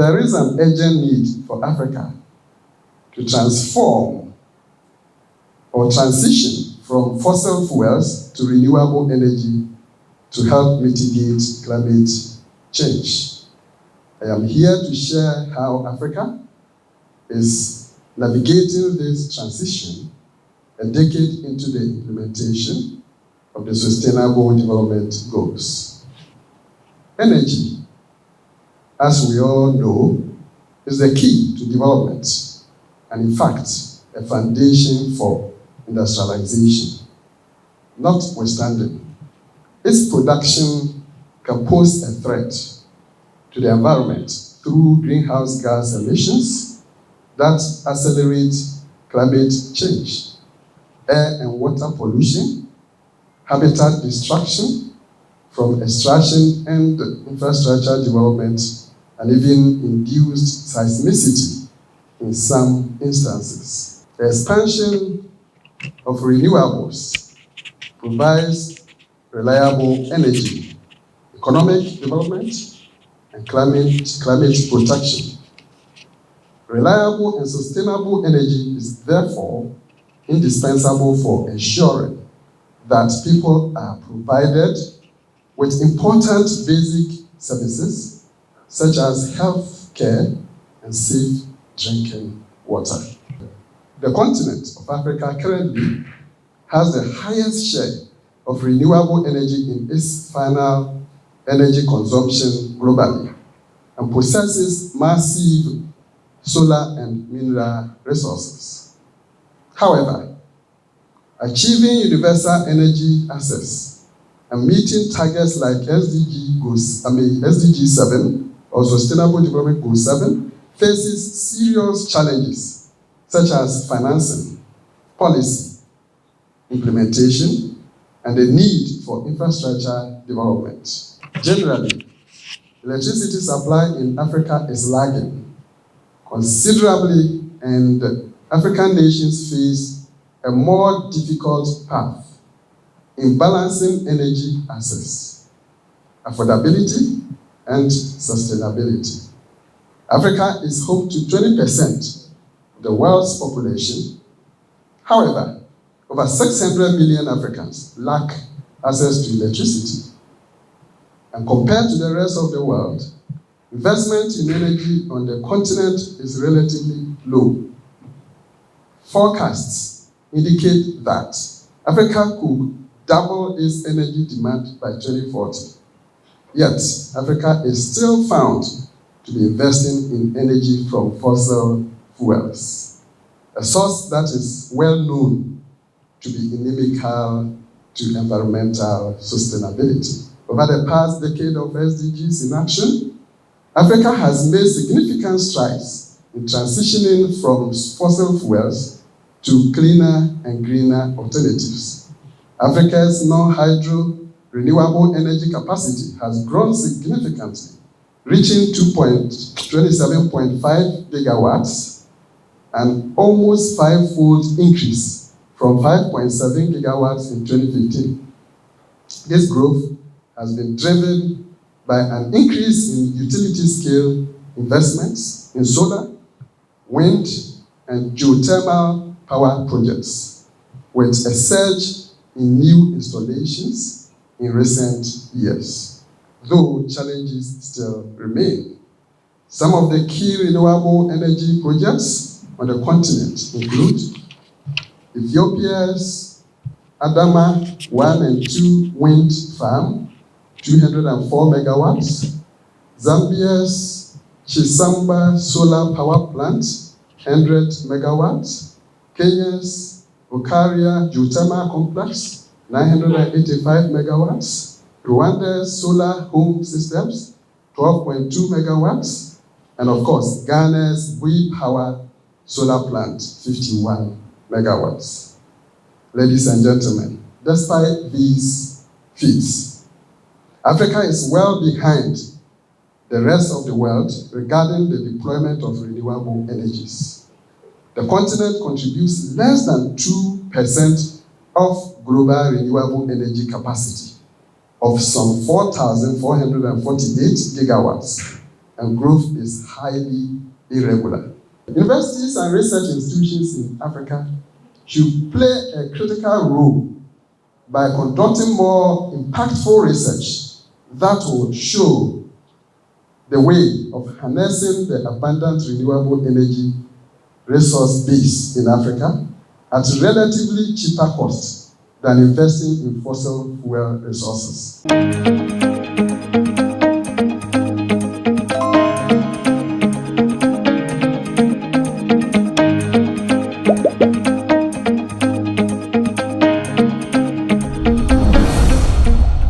there is an urgent need for Africa to transform or transition from fossil fuels to renewable energy to help mitigate climate change. I am here to share how Africa is navigating this transition a decade into the implementation of the Sustainable Development Goals. Energy, as we all know, is the key to development and, in fact, a foundation for industrialization. Notwithstanding, its production can pose a threat to the environment through greenhouse gas emissions that accelerate climate change, air and water pollution, habitat destruction from extraction and infrastructure development, and even induced seismicity in some instances. The expansion of renewables provides reliable energy, economic development, and climate protection. Reliable and sustainable energy is therefore indispensable for ensuring that people are provided with important basic services such as health care and safe drinking water. The continent of Africa currently has the highest share of renewable energy in its final energy consumption globally and possesses massive solar and mineral resources. However, achieving universal energy access and meeting targets like SDG 7 or Sustainable Development Goal 7 faces serious challenges such as financing, policy, implementation, and the need for infrastructure development. Generally, electricity supply in Africa is lagging considerably, and African nations face a more difficult path in balancing energy access, affordability, and sustainability. Africa is home to 20% of the world's population. However, over 600 million Africans lack access to electricity. And compared to the rest of the world, investment in energy on the continent is relatively low. Forecasts indicate that Africa could double its energy demand by 2040. Yet, Africa is still found to be investing in energy from fossil fuels, a source that is well known to be inimical to environmental sustainability. Over the past decade of SDGs in action, Africa has made significant strides in transitioning from fossil fuels to cleaner and greener alternatives. Africa's non-hydro renewable energy capacity has grown significantly, reaching 27.5 gigawatts, an almost five-fold increase from 5.7 gigawatts in 2015. This growth has been driven by an increase in utility-scale investments in solar, wind, and geothermal power projects, with a surge in new installations in recent years, though challenges still remain. Some of the key renewable energy projects on the continent include Ethiopia's Adama 1 and 2 wind farm, 204 megawatts, Zambia's Chisamba solar power plant, 100 megawatts, Kenya's Okaria geothermal complex, 985 megawatts, Rwanda's solar home systems, 12.2 megawatts, and of course, Ghana's Bui Power solar plant, 51 megawatts. Ladies and gentlemen, despite these feats, Africa is well behind the rest of the world regarding the deployment of renewable energies. The continent contributes less than 2% of global renewable energy capacity of some 4,448 gigawatts, and growth is highly irregular. Universities and research institutions in Africa should play a critical role by conducting more impactful research that will show the way of harnessing the abundant renewable energy resource base in Africa at relatively cheaper cost than investing in fossil fuel resources.